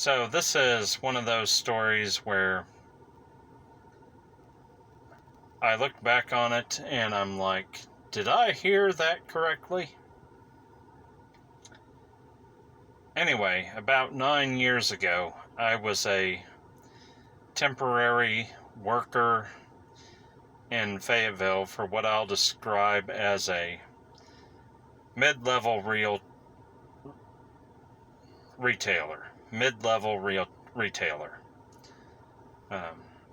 So this is one of those stories where I look back on it and I'm like, did I hear that correctly? Anyway, about 9 years ago, I was a temporary worker in Fayetteville for what I'll describe as a mid-level retailer.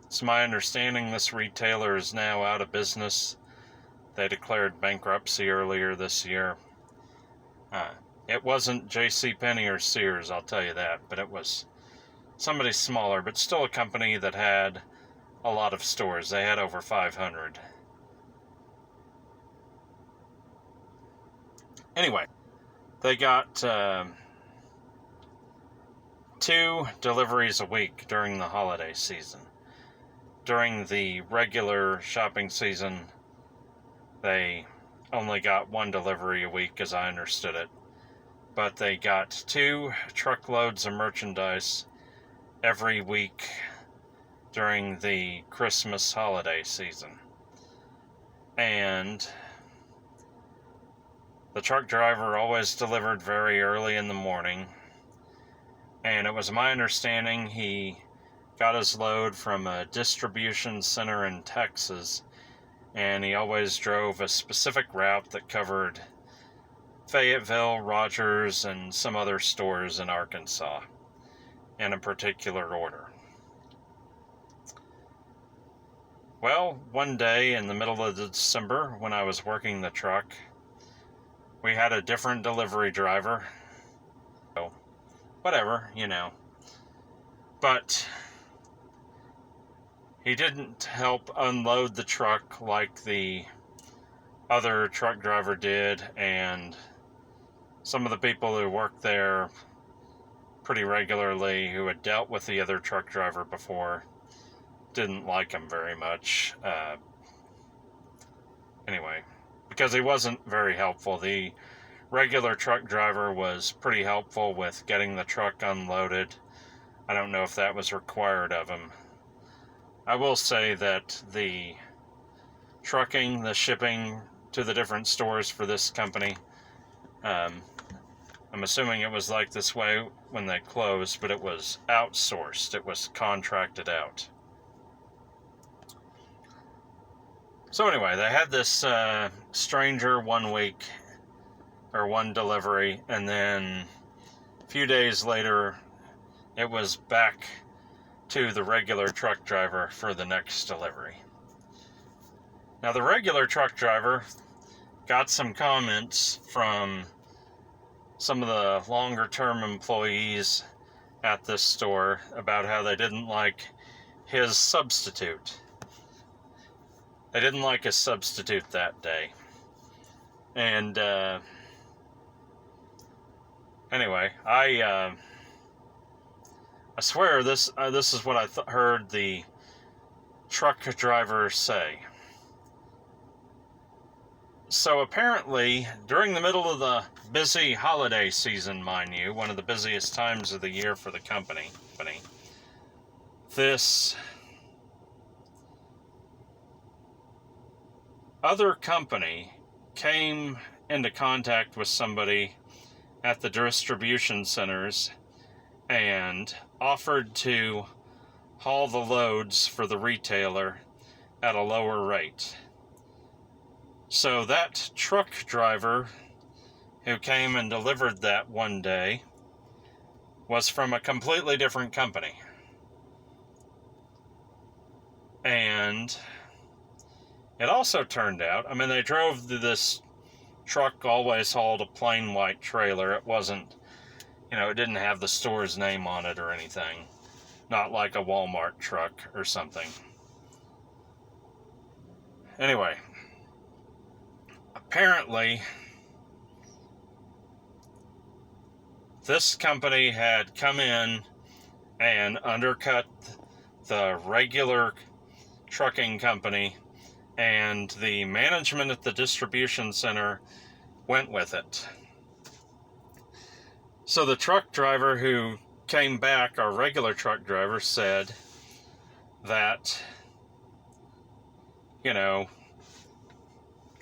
It's my understanding this retailer is now out of business. They declared bankruptcy earlier this year. It wasn't JCPenney or Sears, I'll tell you that, but it was somebody smaller, but still a company that had a lot of stores. They had over 500. Anyway, they got 2 deliveries a week during the holiday season. During the regular shopping season, they only got 1 delivery a week, as I understood it. But they got 2 truckloads of merchandise every week during the Christmas holiday season. And the truck driver always delivered very early in the morning. And it was my understanding he got his load from a distribution center in Texas, and he always drove a specific route that covered Fayetteville, Rogers, and some other stores in Arkansas in a particular order. Well, one day in the middle of December, when I was working the truck, we had a different delivery driver. So, whatever, But he didn't help unload the truck like the other truck driver did, and some of the people who worked there pretty regularly, who had dealt with the other truck driver before, didn't like him very much. Anyway, because he wasn't very helpful. The regular truck driver was pretty helpful with getting the truck unloaded. I don't know if that was required of him. I will say that the trucking, the shipping to the different stores for this company, I'm assuming it was like this way when they closed, but it was outsourced. It was contracted out. So anyway, they had this stranger 1 week, or 1 delivery, and then a few days later, it was back to the regular truck driver for the next delivery. Now, the regular truck driver got some comments from some of the longer-term employees at this store about how they didn't like his substitute. They didn't like his substitute that day. And anyway, I swear this is what I heard the truck driver say. So apparently, during the middle of the busy holiday season, mind you, one of the busiest times of the year for the company, this other company came into contact with somebody at the distribution centers and offered to haul the loads for the retailer at a lower rate. So that truck driver who came and delivered that one day was from a completely different company. And it also turned out, they drove this truck, always hauled a plain white trailer. It wasn't, it didn't have the store's name on it or anything. Not like a Walmart truck or something. Anyway, apparently, this company had come in and undercut the regular trucking company, and the management at the distribution center went with it. So the truck driver who came back, our regular truck driver said that,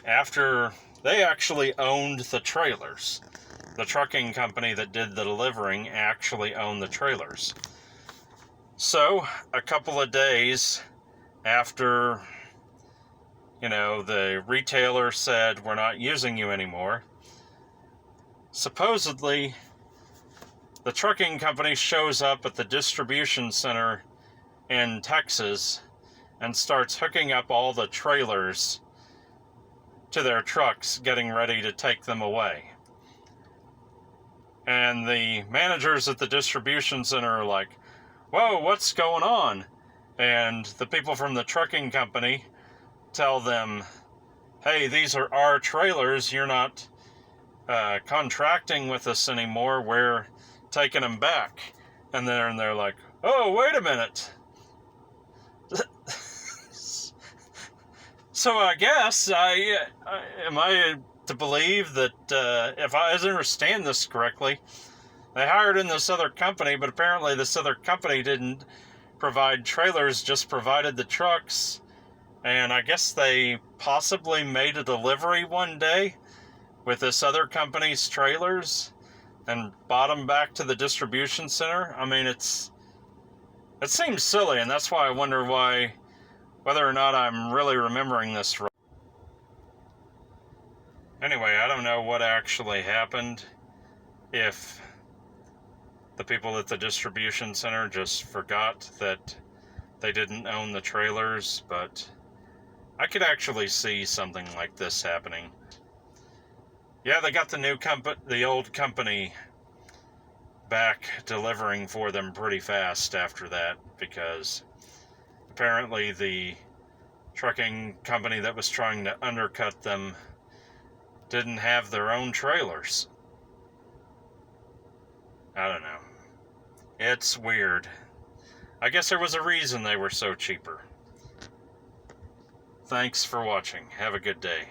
after they actually owned the trailers, the trucking company that did the delivering actually owned the trailers. So, a couple of days after, the retailer said, we're not using you anymore, supposedly, the trucking company shows up at the distribution center in Texas and starts hooking up all the trailers to their trucks, getting ready to take them away. And the managers at the distribution center are like, whoa, what's going on? And the people from the trucking company tell them, hey, these are our trailers. You're not contracting with us anymore. We're taking them back. And then they're like, oh, wait a minute. So I guess am I to believe that if I understand this correctly, they hired in this other company, but apparently this other company didn't provide trailers, just provided the trucks. And I guess they possibly made a delivery one day with this other company's trailers and bought them back to the distribution center. I mean, it seems silly, and that's why I wonder whether or not I'm really remembering this right. Anyway, I don't know what actually happened, if the people at the distribution center just forgot that they didn't own the trailers, but I could actually see something like this happening. Yeah, they got the old company back delivering for them pretty fast after that, because apparently the trucking company that was trying to undercut them didn't have their own trailers. I don't know. It's weird. I guess there was a reason they were so cheaper. Thanks for watching. Have a good day.